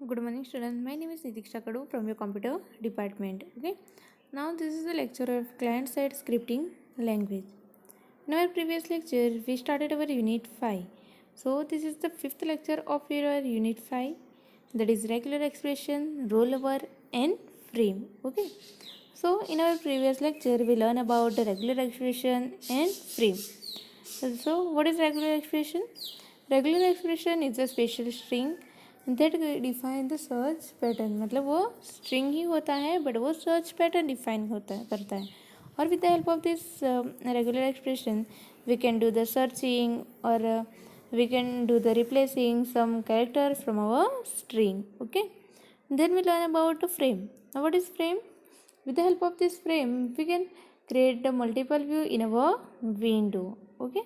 Good morning, students. My name is Nitiksha Kadu from your computer department. Okay. Now this is a lecture of client-side scripting language. In our previous lecture, we started our unit 5. So this is the fifth lecture of your unit 5. That is regular expression, rollover, and frame. Okay. So in our previous lecture, we learned about the regular expression and frame. So what is regular expression? Regular expression is a special string that define the search pattern. मतलब वो string ही होता है but वो search pattern define करता है. और with the help of this regular expression we can do the searching or we can do the replacing some characters from our string. Okay. Then we learn about the frame. Now what is frame? With the help of this frame we can create the multiple view in our window. Okay.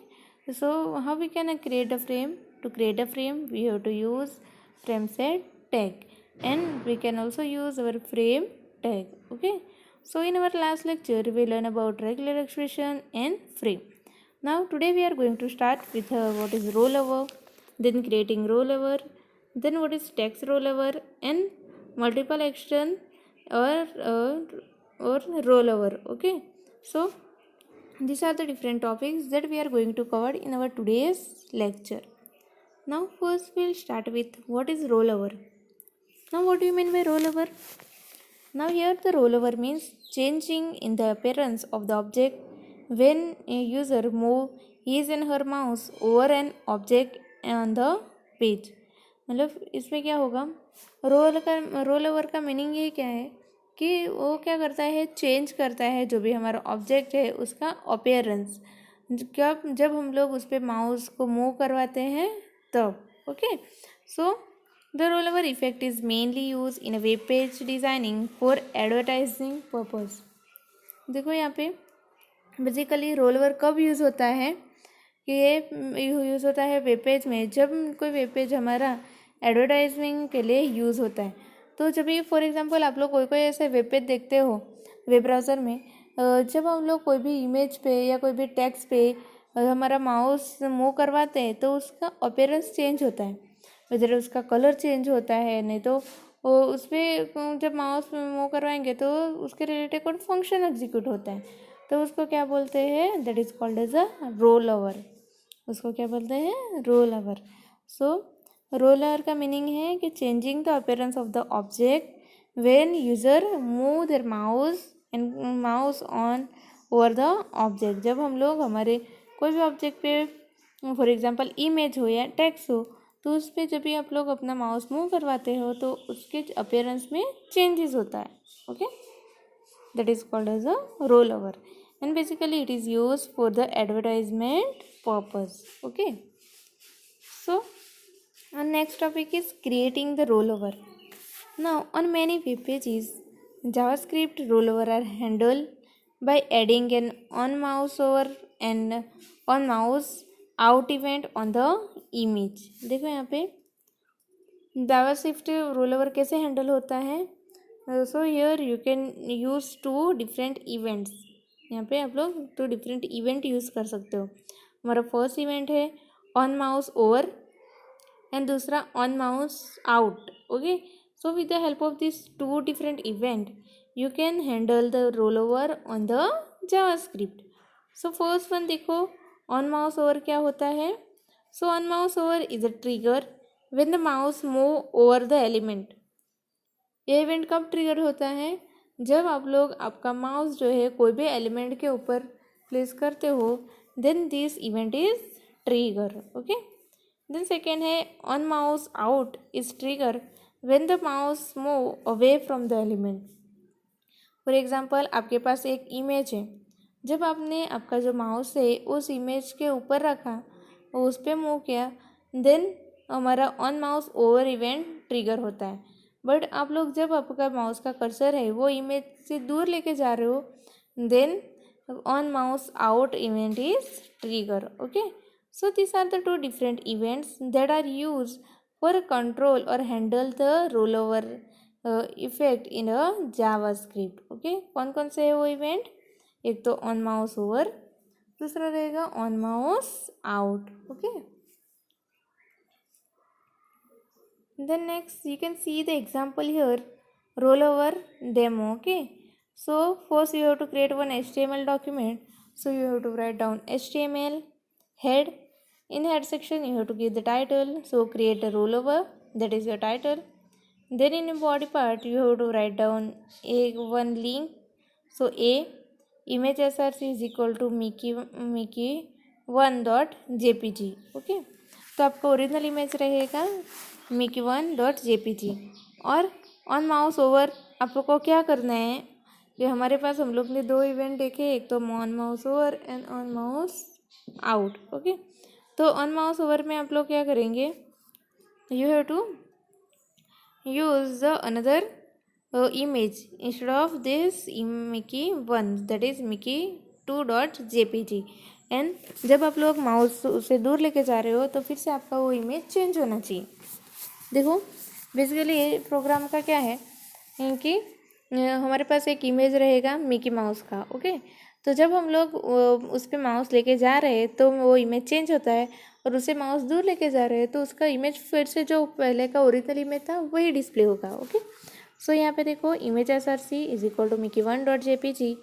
So how we can create a frame? To create a frame we have to use frame set tag, and we can also use our frame tag. Okay. So in our last lecture we learn about regular expression and frame. Now today we are going to start with what is rollover, then creating rollover, then what is text rollover, and multiple action or rollover. Okay. So these are the different topics that we are going to cover in our today's lecture. Now first we'll start with what is rollover. Now what do you mean by rollover? Now here the rollover means changing in the appearance of the object when a user move his and her mouse over an object on the page. मतलब इसमें क्या होगा, role over का meaning ये क्या है कि वो क्या करता है, चेंज करता है जो भी हमारा ऑब्जेक्ट है उसका अपीयरेंस, जब हम लोग उस पर माउस को मूव करवाते हैं तब. Okay. So the roll over effect is mainly use in a web page designing for advertising purpose. देखो यहाँ पे बेसिकली रोल ओवर कब यूज़ होता है कि ये यूज़ होता है वेब पेज में, जब कोई वेब पेज हमारा एडवर्टाइजिंग के लिए यूज़ होता है. तो जब भी फॉर एग्जांपल आप लोग कोई कोई ऐसे वेब पेज देखते हो वेब ब्राउज़र में, जब हम लोग कोई भी इमेज पे या कोई भी टेक्स्ट पे हमारा माउस मूव करवाते हैं तो उसका अपीयरेंस चेंज होता है, वजह उसका कलर चेंज होता है. नहीं तो वो उस पर जब माउस मूव करवाएंगे तो उसके रिलेटेड कोई फंक्शन एग्जीक्यूट होता है, तो उसको क्या बोलते हैं, that is called as a roll over. उसको क्या बोलते हैं, roll over. So roll over का मीनिंग है कि changing the appearance of the object when user move their mouse and mouse on over the object. जब हम लोग हमारे कोई भी ऑब्जेक्ट पे फॉर एग्जांपल इमेज हो या टेक्स्ट हो तो उस पर जब भी आप लोग अपना माउस मूव करवाते हो तो उसके अपीयरेंस में चेंजेस होता है. Okay. That is called as a roll over and basically it is used for the advertisement purpose. Okay. So our next topic is creating the rollover. Now on many web pages JavaScript rollover are handled by adding an on mouse over and on mouse out event on the image. देखो यहाँ पे JavaScript rollover कैसे handle होता है. So here you can use two different events. यहाँ पे आप लोग तो डिफरेंट इवेंट यूज़ कर सकते हो. हमारा फर्स्ट इवेंट है ऑन माउस ओवर एंड दूसरा on mouse out. Okay. So with the help of this two different event you can handle the roll over on the JavaScript. So first one देखो, on mouse over क्या होता है. So on mouse over is a trigger when the mouse move over the element. ये event कब trigger होता है, जब आप लोग आपका माउस जो है कोई भी एलिमेंट के ऊपर प्लेस करते हो, then this event is trigger. Okay. Then second है on mouse out is trigger when the mouse move away from the element. For example आपके पास एक इमेज है, जब आपने आपका जो माउस है उस इमेज के ऊपर रखा और उस पर मूव किया, देन हमारा on mouse over event trigger होता है. बट आप लोग जब आपका माउस का कर्सर है वो इमेज से दूर लेके जा रहे हो, then on mouse out event is trigger. Okay. So this are the two different events that are use for control और handle the roll over effect in a JavaScript. Okay. कौन कौन से है वो इवेंट, एक तो ऑन माउस ओवर, दूसरा रहेगा on mouse out. Okay. Then next you can see the example here, rollover demo. Okay, so first you have to create one HTML document. So you have to write down HTML head. In head section you have to give the title. So create a rollover, that is your title. Then in the body part you have to write down a one link. So a image src is equal to mickey1.jpg. Okay, तो आपका original image रहेगा mickey1.jpg। और on mouse over आप लोग को क्या करना है, कि हमारे पास हम लोग ने दो इवेंट देखे, एक तो on mouse over and on mouse out. Okay, तो ऑन माउस ओवर में आप लोग क्या करेंगे, you have to use the another image instead of this mickey1, that is mickey2.jpg। And जब आप लोग माउस उसे दूर लेके जा रहे हो तो फिर से आपका वो इमेज चेंज होना चाहिए। देखो बेसिकली ये प्रोग्राम का क्या है कि हमारे पास एक इमेज रहेगा मिकी माउस का। ओके, तो जब हम लोग उस पर माउस लेके जा रहे हैं तो वो इमेज चेंज होता है, और उसे माउस दूर लेके जा रहे हैं तो उसका इमेज फिर से जो पहले का ओरिजिनल इमेज था वही डिस्प्ले होगा। ओके, सो यहाँ पे देखो image src is equal to mickey1.jpg।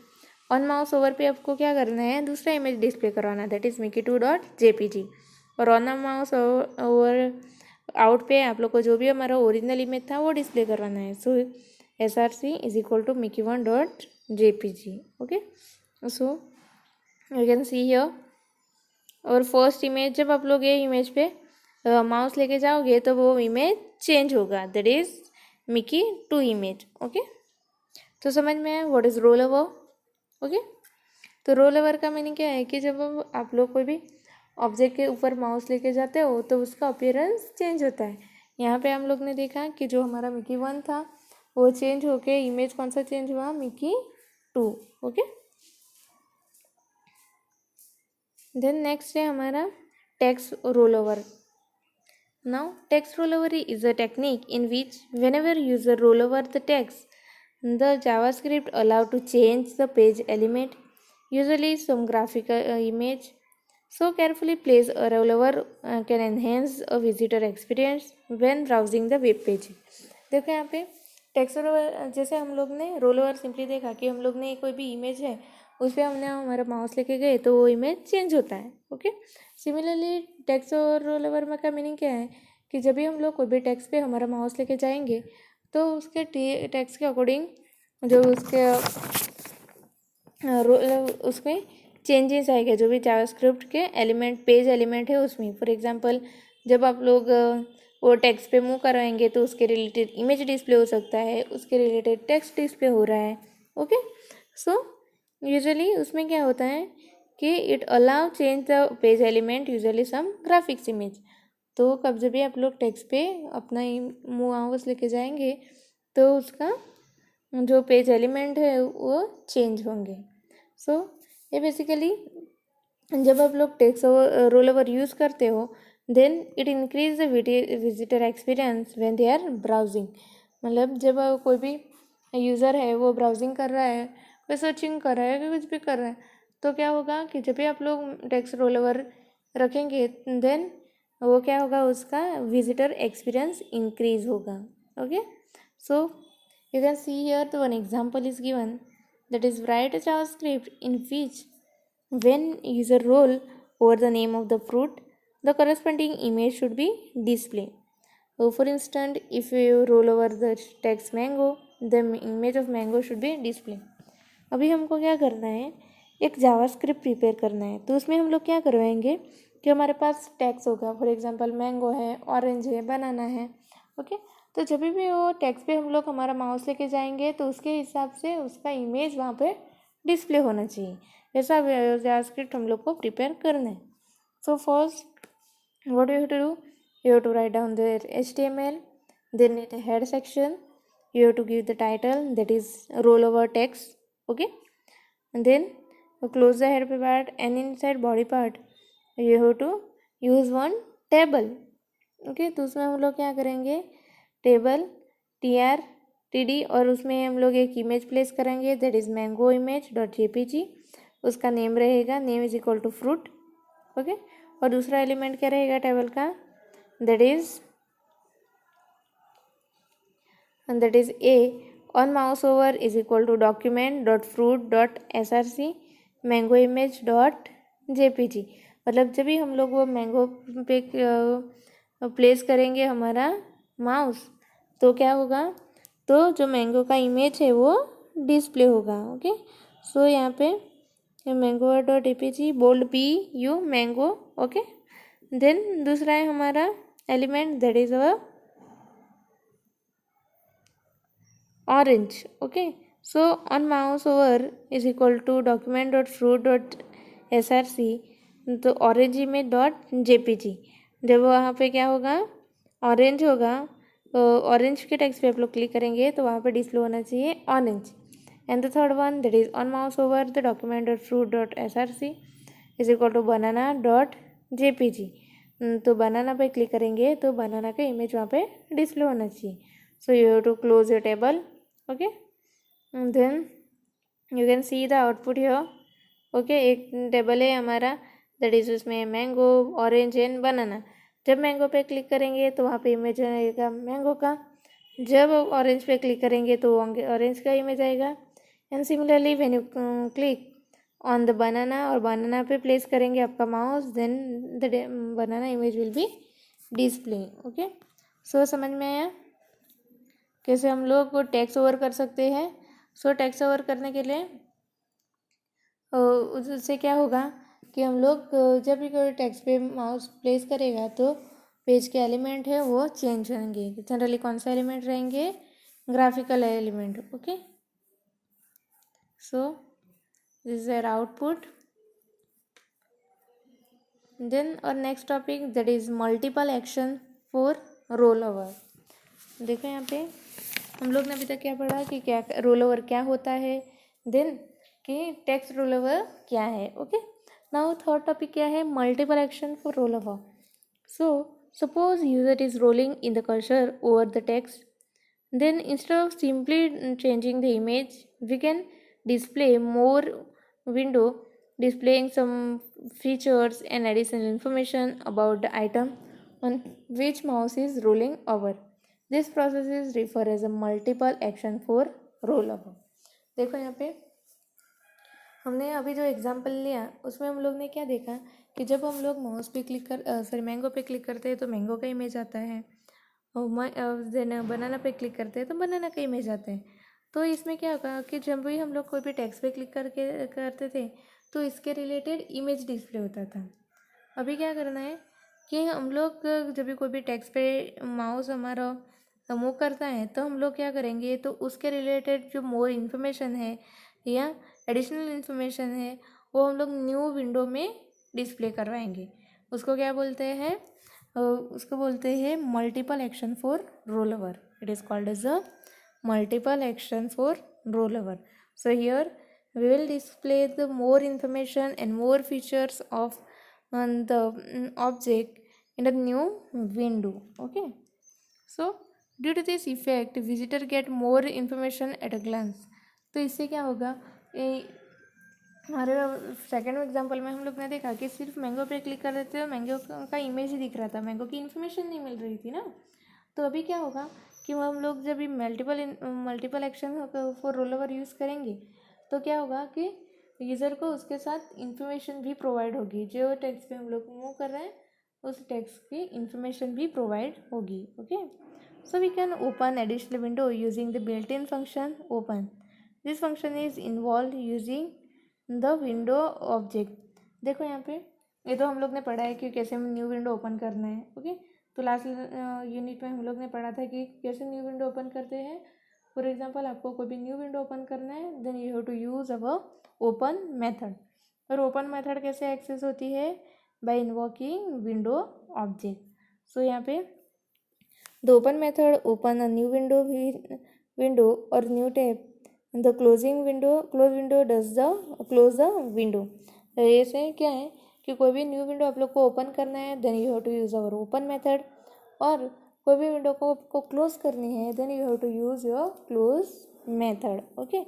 On mouse over पे आपको क्या करना है, दूसरा इमेज डिस्प्ले करवाना, दैट इज mickey2.jpg। और ऑन माउस ओवर आउट पे आप लोग को जो भी हमारा ओरिजिनल इमेज था वो डिस्प्ले करवाना है। So src is equal to mickey1.jpg। Okay, so you can see here. और फर्स्ट इमेज जब आप लोग ये इमेज पे माउस लेके जाओगे तो वो इमेज चेंज होगा, that is mickey2 image. Okay, तो समझ में आया what is role over. Okay, तो रोल ओवर का मीनिंग क्या है कि जब आप लोग कोई भी ऑब्जेक्ट के ऊपर माउस लेके जाते हो तो उसका अपीयरेंस चेंज होता है। यहाँ पे हम लोग ने देखा कि जो हमारा mickey1 था वो चेंज होके इमेज कौन सा चेंज हुआ, mickey2। ओके, देन नेक्स्ट है हमारा text roll over. Now text roll over is a technique in which whenever user roll over the text, the JavaScript allow to change the page element, usually some graphical image. So carefully placed a rollover can enhance a visitor experience when browsing the web page। देखो यहाँ पे text rollover, जैसे हम लोग ने rollover simply देखा कि हम लोग ने कोई भी इमेज है उस पर हमने हमारा माउस लेके गए तो वो इमेज चेंज होता है। ओके, सिमिलरली टेक्स्ट और रोलओवर में का मीनिंग क्या है कि जब भी हम लोग कोई भी टेक्स्ट पे हमारा माउस लेके जाएंगे तो उसके टेक्स्ट के अकॉर्डिंग जो उसके उसमें चेंजेस आएगा, जो भी जावास्क्रिप्ट के एलिमेंट पेज एलिमेंट है उसमें। फॉर एग्जांपल जब आप लोग वो टेक्स्ट पे मूव कराएंगे तो उसके रिलेटेड इमेज डिस्प्ले हो सकता है, उसके रिलेटेड टेक्स्ट डिस्प्ले हो रहा है। ओके, सो यूजुअली उसमें क्या होता है कि it allow change the page element, usually some graphics image. तो कब जब भी आप लोग टेक्स्ट पे अपना माउस लेके जाएंगे तो उसका जो पेज एलिमेंट है वो चेंज होंगे। सो ये बेसिकली जब आप लोग टेक्स्ट रोल ओवर यूज़ करते हो then it increase the visitor experience when they are browsing. मतलब जब कोई भी यूज़र है वो ब्राउजिंग कर रहा है, कोई सर्चिंग कर रहा है, कोई कुछ भी कर रहा है, तो क्या होगा कि जब भी आप लोग टेक्स्ट रोल ओवर रखेंगे देन वो क्या होगा, उसका विजिटर एक्सपीरियंस इंक्रीज होगा। Okay, so you can see here the one example is given, that is write a JavaScript in which when user roll over the name of the fruit, the corresponding image should be displayed. So for instance, if you roll over the text mango, the image of mango should be displayed. अभी हमको क्या करना है, एक JavaScript prepare करना है। तो उसमें हम लोग क्या करवाएंगे कि हमारे पास टेक्स्ट होगा, फॉर एग्जांपल मैंगो है, ऑरेंज है, बनाना है। ओके, तो जब भी वो टेक्स्ट पे हम लोग हमारा माउस लेके जाएंगे तो उसके हिसाब से उसका इमेज वहाँ पे डिस्प्ले होना चाहिए। ऐसा जावास्क्रिप्ट हम लोग को प्रिपेयर करना है। So first what you have to do, you have to write down their HTML, then it head section you have to give the title, that is roll over text. Okay, and then close the head part, and inside body part you have to use one table. Okay, तो उसमें हम लोग क्या करेंगे, table TR-TD, और उसमें हम लोग एक इमेज प्लेस करेंगे, that is mango image dot JPG। उसका नेम रहेगा, name is equal to fruit. Okay, और दूसरा एलिमेंट क्या रहेगा टेबल का, that is and that is A. On mouse over is equal to document.fruit.src mango image.jpg। मतलब जब भी हम लोग वो मैंगो पे प्लेस करेंगे हमारा माउस तो क्या होगा, तो जो मैंगो का इमेज है वो डिस्प्ले होगा। ओके, सो यहाँ पे mango dot APG bold P U mango. Okay, then दूसरा है हमारा element that is our orange। okay, so on mouse over is equal to document.fruit.src तो ऑरेंज इमेज डॉट जेपीजी। जब वहाँ पे क्या होगा, ऑरेंज होगा, ऑरेंज के टेक्स्ट पे आप लोग क्लिक करेंगे तो वहाँ पे डिस्प्ले होना चाहिए orange. And the third one that is on mouse over the document.fruit.src is equal to banana dot JPG. तो बनाना पे क्लिक करेंगे तो बनाना का इमेज वहाँ पे डिस्प्ले होना चाहिए। So you have to close your table. Okay, then you can see the output here. Okay, एक टेबल है हमारा दैट इज उसमें मैंगो, ऑरेंज एंड बनाना। जब मैंगो पे क्लिक करेंगे तो वहाँ पे इमेज आएगा मैंगो का, जब ऑरेंज पे क्लिक करेंगे तो ऑरेंज का इमेज आएगा। And similarly when you click on the banana और बनाना पे प्लेस करेंगे आपका mouse, then the banana image will be display. Okay, so समझ में आया कैसे हम लोग टेक्स्ट ओवर कर सकते हैं। सो टेक्स्ट ओवर करने के लिए उससे क्या होगा कि हम लोग जब भी कोई टेक्स्ट पे माउस प्लेस करेगा तो पेज के एलिमेंट है वो चेंज होंगे। जनरली कौन सा एलिमेंट रहेंगे, graphical element. Okay, so this is their output. Then और next topic that is multiple action for roll over. देखो यहाँ पे हम लोग ने अभी तक क्या पढ़ा कि क्या रोल ओवर क्या होता है, देन कि टेक्स्ट रोल ओवर क्या है। ओके, नाउ थर्ड टॉपिक क्या है, multiple action for roll over. So suppose user is rolling in the cursor over the text, then instead of simply changing the image we can display more window displaying some features and additional information about the item on which mouse is rolling over. This process is referred as a multiple action for rollover। देखो यहाँ पे हमने अभी जो example लिया उसमें हम लोग ने क्या देखा कि जब हम लोग माउस पे क्लिक कर मैंगो पे क्लिक करते हैं तो मैंगो का इमेज आता है, और देन बनाना पे क्लिक करते हैं तो बनाना का इमेज आता है। तो इसमें क्या होगा कि जब भी हम लोग कोई भी टेक्स्ट पे क्लिक करके करते थे तो इसके रिलेटेड इमेज डिस्प्ले होता था। अभी क्या करना है कि हम लोग जब भी कोई भी टेक्स्ट पे माउस हमारा मूव करता है तो हम लोग क्या करेंगे, तो उसके रिलेटेड जो मोर इन्फॉर्मेशन है या एडिशनल इन्फॉर्मेशन है वो हम लोग न्यू विंडो में डिस्प्ले करवाएंगे। उसको क्या बोलते हैं, उसको बोलते हैं multiple action for roll over. It is called as a multiple action for roll over. So here we will display the more information and more features of the object in a new window। okay, so due to this effect visitor get more information at a glance। तो इससे क्या होगा, हमारे second example में हम लोग ने देखा कि सिर्फ मैंगो पे क्लिक कर रहे थे और मैंगो का इमेज ही दिख रहा था, मैंगो की इन्फॉर्मेशन नहीं मिल रही थी ना। तो अभी क्या होगा कि हम लोग जब भी multiple action for roll over use करेंगे तो क्या होगा कि यूज़र को उसके साथ इन्फॉर्मेशन भी प्रोवाइड होगी, जो टेक्स्ट पे हम लोग मूव कर रहे हैं उस टेक्स्ट की इन्फॉर्मेशन भी प्रोवाइड होगी। Okay, so we can open additional window using the built in function open. This function is involve using the window object. देखो यहाँ पे ये तो हम लोग ने पढ़ा है कि कैसे हम न्यू विंडो ओपन करना है। ओके, तो लास्ट यूनिट में हम लोग ने पढ़ा था कि कैसे न्यू विंडो ओपन करते हैं। फॉर एग्जांपल आपको कोई भी न्यू विंडो ओपन करना है then you have to use our open method. और ओपन मेथड कैसे एक्सेस होती है, by invoking window object. So यहाँ पे the open method open a new window और new tab, the close window does the close the window. ऐसे क्या है कि कोई भी न्यू विंडो आप लोग को ओपन करना है then you have to use our open method, और कोई भी विंडो को आपको क्लोज करनी है then you have to use your close method. Okay,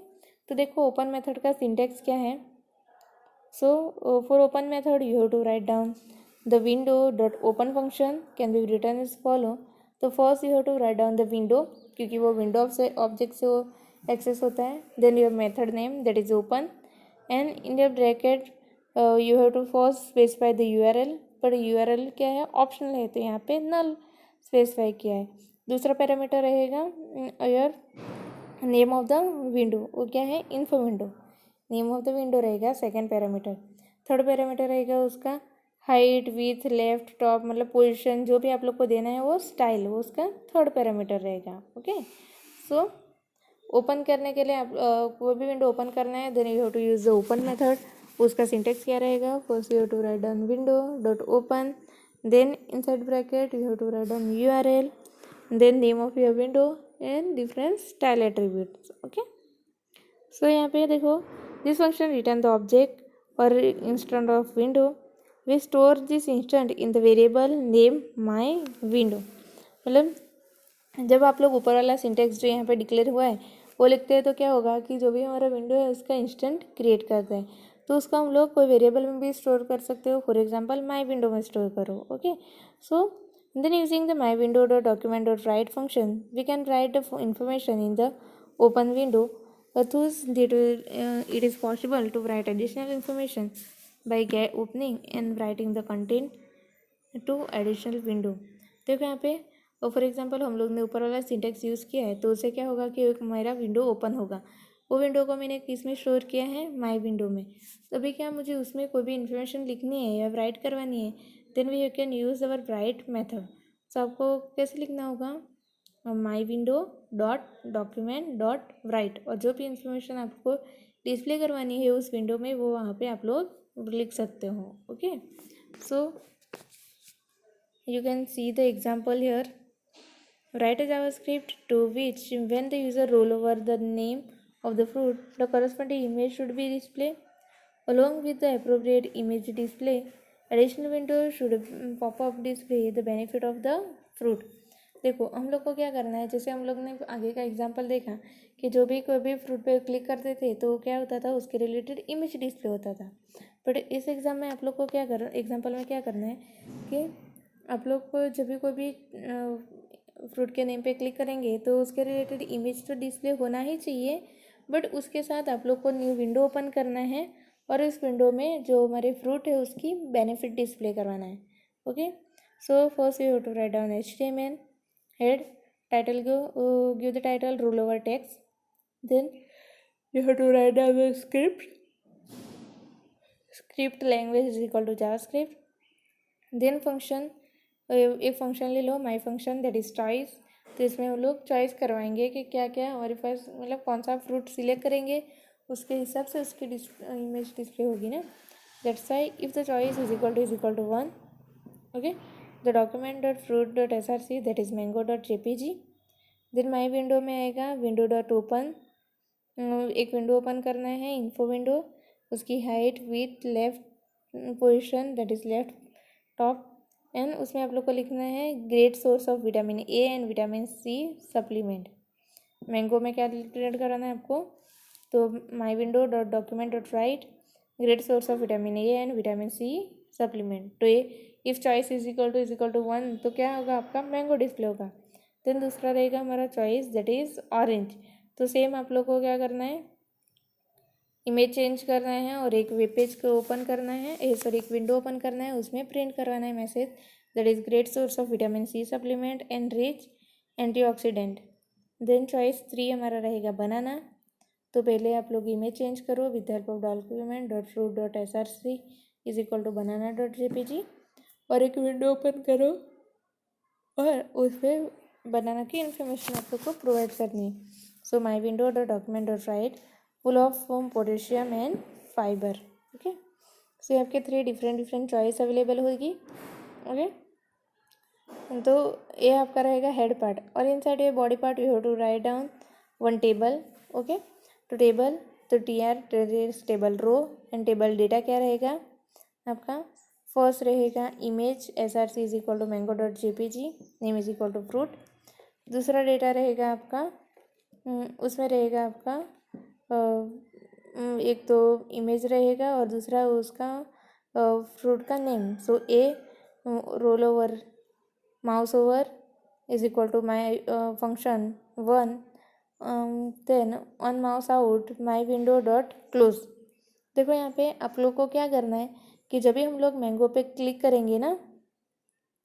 तो देखो ओपन मेथड का सिंटेक्स क्या है। So for open method you have to write down the window dot open function can be return as follow. तो first you have to write down the window, क्योंकि वो window से object से वो access होता है. Then your method name that is open, and in your bracket you have to first specify the URL. पर URL क्या है, ऑप्शनल है, तो यहाँ पे नल स्पेसिफाई किया है. दूसरा पैरामीटर रहेगा your name of the window, वो क्या है, info window. Name of the window रहेगा सेकेंड पैरामीटर. थर्ड पैरामीटर रहेगा उसका हाइट, विथ, लेफ्ट, टॉप, मतलब पोजीशन जो भी आप लोग को देना है वो स्टाइल, वो उसका थर्ड पैरामीटर रहेगा. ओके. सो ओपन करने के लिए आप कोई भी विंडो ओपन करना है, then you have to use the open method. उसका सिंटेक्स क्या रहेगा, first you have to write down window dot open, then inside bracket you have to write down URL, then name of your window and different style attributes. Okay. So यहाँ पे देखो, this function return the object और instant of window, we store this instant in the variable name my window. मतलब जब आप लोग ऊपर वाला सिंटेक्स जो यहाँ पे डिक्लेयर हुआ है वो लिखते हैं, तो क्या होगा कि जो भी हमारा विंडो है उसका इंस्टेंट क्रिएट करता है. तो उसको हम लोग कोई वेरिएबल में भी स्टोर कर सकते हो. फॉर एग्जांपल माई विंडो में स्टोर करो. Okay. So then using the mywindow.document.write function, we can write the information in the open window. Thus it is possible to write additional information by opening and writing the content to additional window. देखो यहाँ पे for example हम लोग ने ऊपर वाला syntax use किया है, तो उससे क्या होगा कि एक मेरा विंडो ओपन होगा. वो विंडो को मैंने किस में स्टोर किया है, माई विंडो में. तभी क्या मुझे उसमें कोई भी इन्फॉर्मेशन लिखनी है या राइट करवानी है, then we can use our write method. तो आपको कैसे लिखना होगा, my window dot document dot write, और जो भी इंफॉर्मेशन आपको डिस्प्ले करवानी है उस विंडो में वो वहाँ पे आप लोग लिख सकते हो. Okay. So you can see the example here. Write a JavaScript to which when the user roll over the name of the fruit, the corresponding image should be displayed. Along with the appropriate image display, additional windows should pop up display the benefit of the fruit. देखो हम लोग को क्या करना है, जैसे हम लोग ने आगे का एग्जांपल देखा कि जो भी कोई भी फ्रूट पे क्लिक करते थे तो क्या होता था, उसके रिलेटेड इमेज डिस्प्ले होता था. बट इस एग्जाम में आप लोग को क्या एग्जांपल में क्या करना है कि आप लोग को जब भी कोई भी फ्रूट के नेम पे क्लिक करेंगे तो उसके रिलेटेड इमेज तो डिस्प्ले होना ही चाहिए, बट उसके साथ आप लोग को न्यू विंडो ओपन करना है और इस विंडो में जो हमारे फ्रूट है उसकी बेनिफिट डिस्प्ले करवाना है. Okay. So first you have to write down HTML head, title give the title, roll over text, then you have to write down the script language is equal to JavaScript. Then function, एक function ले लो, my function that is choice. तो इसमें हम लोग choice करवाएंगे कि क्या क्या हमारे पास, मतलब कौन सा फ्रूट सिलेक्ट करेंगे उसके हिसाब से उसकी इमेज डिस्प्ले होगी ना. That's why if the choice is equal to 1. Okay. The document dot fruit dot SRC that is mango dot JPG. Then my window में आएगा विंडो डॉट ओपन, एक विंडो ओपन करना है, इन्फो विंडो, उसकी height, width, left position that is left, top, and उसमें आप लोग को लिखना है great source of vitamin A and vitamin C supplement. Mango में क्या क्रिएट कराना है आपको, तो my window dot document dot write great source of vitamin A and vitamin C supplement. तो ये if choice is equal to 1 तो क्या होगा, आपका मैंगो डिस्प्ले होगा. देन दूसरा रहेगा हमारा चॉइस दैट इज़ ऑरेंज. तो सेम आप लोग को क्या करना है, इमेज चेंज करना है और एक वेब पेज को ओपन करना है, एक विंडो ओपन करना है, उसमें प्रिंट करवाना है message that is great source of vitamin C supplement and rich antioxidant. Then choice 3 हमारा रहेगा बनाना. तो पहले आप लोग इमेज चेंज करो with help of document dot fruit dot SRC is equal to banana dot JPG, और एक window open करो और उस पर बनाना की इन्फॉर्मेशन आप लोग को प्रोवाइड करनी है. So my window dot document dot write full of potassium and fibre. Okay. So आपके 3 डिफरेंट चॉइस अवेलेबल होगी. ओके. तो ये आपका रहेगा हेड पार्ट, और इनसाइड ये body part you have to write down one table. Okay. तो table, तो TR table row and table data क्या रहेगा आपका, फर्स्ट रहेगा image SRC is equal to mango dot JPG, name is equal to fruit. दूसरा data रहेगा आपका, उसमें रहेगा आपका एक तो इमेज रहेगा और दूसरा उसका फ्रूट का name. So A roll over, mouse over, is equal to my function one, then on mouse out my window dot close. देखो यहाँ पे आप लोग को क्या करना है कि जब भी हम लोग मैंगो पे क्लिक करेंगे ना,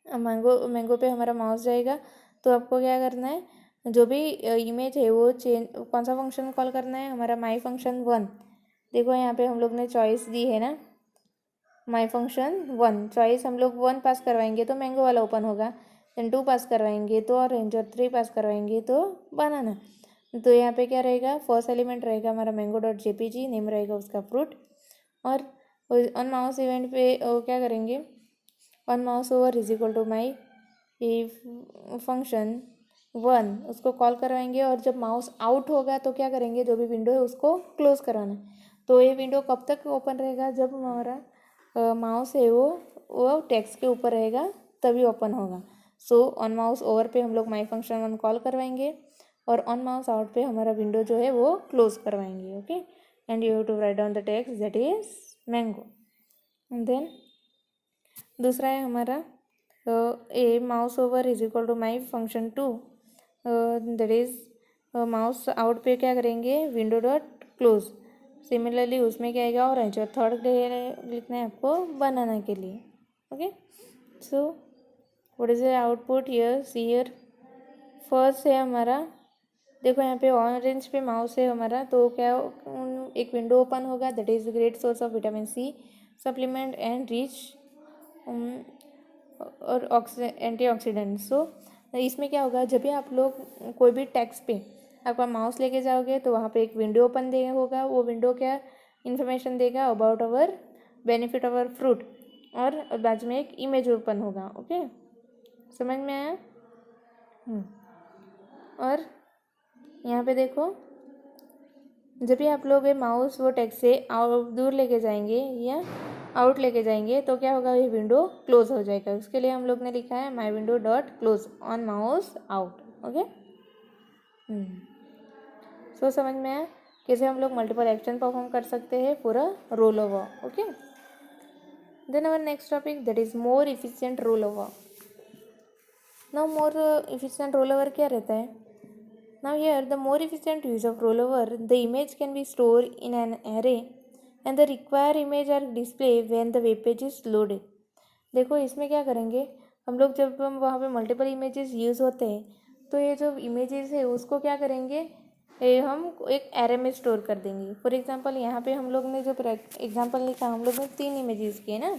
मैंगो पे हमारा माउस जाएगा, तो आपको क्या करना है, जो भी इमेज है वो चेंज, कौन सा फंक्शन कॉल करना है, हमारा माई फंक्शन वन। देखो यहाँ पे हम लोग ने चॉइस दी है ना, माई फंक्शन वन, चॉइस हम लोग वन पास करवाएंगे तो मैंगो वाला ओपन होगा, देन टू पास करवाएंगे तो ऑरेंज, और थ्री पास करवाएंगे तो बनाना। तो यहाँ पे क्या रहेगा, फर्स्ट एलिमेंट रहेगा हमारा मैंगो डॉट जेपीजी, नेम रहेगा उसका फ्रूट, और ऑन माउस इवेंट पे क्या करेंगे, on mouse over is equal to my function one, उसको कॉल करवाएंगे, और जब माउस आउट होगा तो क्या करेंगे, जो भी विंडो है उसको क्लोज कराना। तो ये विंडो कब तक ओपन रहेगा, जब हमारा माउस है वो टेक्स्ट के ऊपर रहेगा तभी ओपन होगा। सो ऑन माउस ओवर पे हम लोग माई फंक्शन वन कॉल करवाएंगे, और ऑन माउस आउट पे हमारा विंडो जो है वो क्लोज करवाएंगे। Okay, and you have to write down the text that is mango. Then दूसरा है हमारा a mouse over is equal to my function two, that is mouse out पे क्या करेंगे, विंडो डॉट क्लोज। सिमिलरली उसमें क्या आएगा, ऑरेंज, और थर्ड लिखना है आपको बनाना के लिए। Okay, so what is the output here, see here, first है हमारा, देखो यहाँ पे ऑरेंज पे माउस है हमारा, तो क्या एक विंडो ओपन होगा, that is great source of vitamin C supplement and rich और एंटीऑक्सीडेंट। सो इसमें क्या होगा, जब भी आप लोग कोई भी टेक्स्ट पे आपका माउस लेके जाओगे तो वहाँ पे एक विंडो ओपन दे होगा, वो विंडो क्या इन्फॉर्मेशन देगा about our benefit our fruit, और बाजू में एक इमेज ओपन होगा। ओके, समझ में आया? और यहाँ पे देखो, जब भी आप लोग ये माउस वो टेक्स्ट से दूर लेके जाएंगे या आउट लेके जाएंगे तो क्या होगा, ये विंडो क्लोज हो जाएगा। उसके लिए हम लोग ने लिखा है my window dot close on mouse out. Okay, so समझ में आया कैसे हम लोग मल्टीपल एक्शन परफॉर्म कर सकते हैं पूरा roll over. Okay, then our next topic that is more efficient roll over. Now more efficient roll over क्या रहता है? Now here the more efficient use of rollover, the image can be stored in an array and the required image are displayed when the web page is loaded. देखो इसमें क्या करेंगे हम लोग, जब हम वहाँ पे मल्टीपल इमेजेस यूज़ होते हैं तो ये जो इमेजेस है उसको क्या करेंगे, हम एक एरे में स्टोर कर देंगे। फॉर एग्जांपल यहाँ पे हम लोग ने जो एग्जांपल लिखा, हम लोग ने 3 इमेजेस किए ना,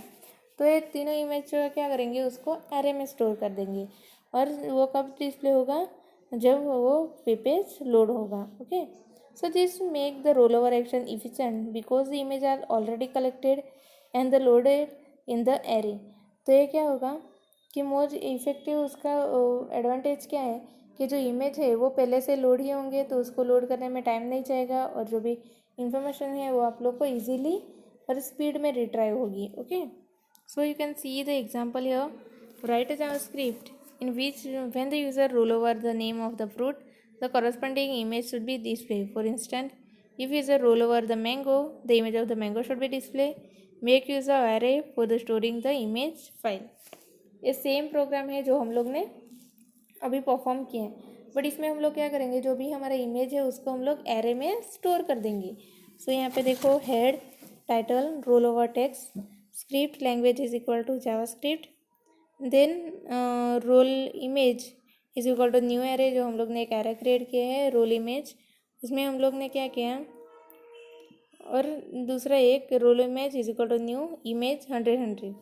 तो ये तीनों इमेज जो क्या करेंगे उसको एरे में स्टोर कर देंगे, और वो कब डिस्प्ले होगा, जब वो वेब पेज लोड होगा। Okay, so this make the roll over action efficient because the image are already collected and the loaded in the array. तो ये क्या होगा कि मोर इफेक्टिव, उसका एडवांटेज क्या है कि जो इमेज है वो पहले से लोड ही होंगे, तो उसको लोड करने में टाइम नहीं जाएगा, और जो भी इंफॉर्मेशन है वो आप लोग को ईजिली और स्पीड में रिट्राइव होगी। Okay, so you can see the example here, right a JavaScript in which when the user roll over the name of the fruit, the corresponding image should be displayed. For instance, if user roll over the mango, the image of the mango should be displayed. Make use of array for the storing the image file. ये same programme है जो हम लोग ने अभी perform किए हैं, but इसमें हम लोग क्या करेंगे, जो भी हमारा इमेज है उसको हम लोग एरे में स्टोर कर देंगे। सो यहाँ पे देखो, head, title, roll over text, script language is equal to JavaScript, then roll image is equal to new array, जो हम लोग ने एक एरे क्रिएट किया है रोल इमेज, उसमें हम लोग ने क्या किया, और दूसरा एक roll image is equal to new image 100।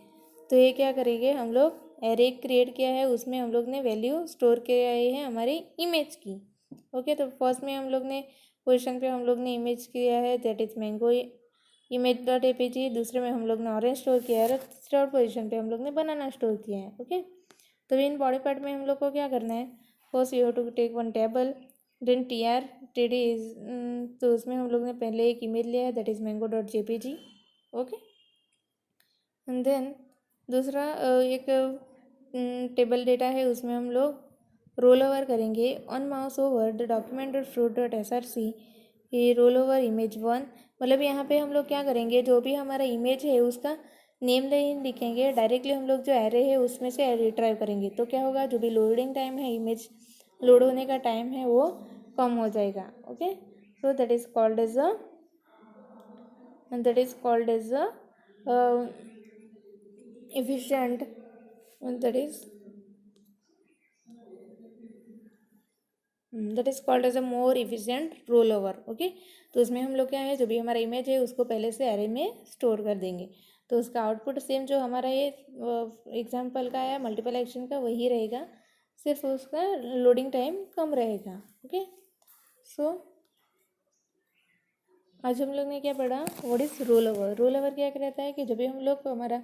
तो ये क्या करेंगे, हम लोग एरे क्रिएट किया है, उसमें हम लोग ने वैल्यू स्टोर किया है हमारी इमेज की। ओके, तो फर्स्ट में हम लोग ने पोजिशन पे हम लोग ने इमेज किया है that is mango image dot APG, दूसरे में हम लोग ने ऑरेंज स्टोर किया है, और थर्ड पोजीशन पे हम लोग ने बनाना स्टोर किया है। ओके, तो इन बॉडी पार्ट में हम लोग को क्या करना है, first you have to take one table, then TR is, तो उसमें हम लोग ने पहले एक इमेज लिया है that is mango dot JPG. Okay, and then दूसरा एक टेबल डेटा है, उसमें हम लोग रोल ओवर करेंगे on mouse over the document dot fruit dot SRC, ये रोल ओवर इमेज वन, मतलब यहाँ पे हम लोग क्या करेंगे, जो भी हमारा इमेज है उसका नेम नहीं लिखेंगे, डायरेक्टली हम लोग जो एरे है उसमें से रिट्राइव करेंगे, तो क्या होगा, जो भी लोडिंग टाइम है, इमेज लोड होने का टाइम है, वो कम हो जाएगा. Okay, so that is called as a efficient, that is called as a more efficient rollover. Okay, तो उसमें हम लोग क्या है, जो भी हमारा इमेज है उसको पहले से एरे में स्टोर कर देंगे, तो उसका आउटपुट सेम जो हमारा ये एग्जांपल का है मल्टीपल एक्शन का वही रहेगा, सिर्फ उसका लोडिंग टाइम कम रहेगा. ओके, सो आज हम लोग ने क्या पढ़ा, what is roll over. Role over क्या रहता है कि जब भी हम लोग हमारा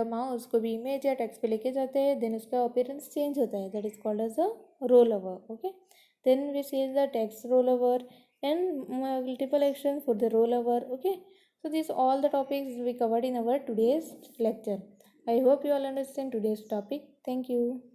माउस को भी इमेज या टेक्स्ट पे लेके जाते हैं, देन उसका अपीयरेंस चेंज होता है, that is called as a roll over. Okay, then we see the text roll over and multiple action for the rollover. Okay, so these all the topics we covered in our today's lecture. I hope you all understand today's topic. Thank you.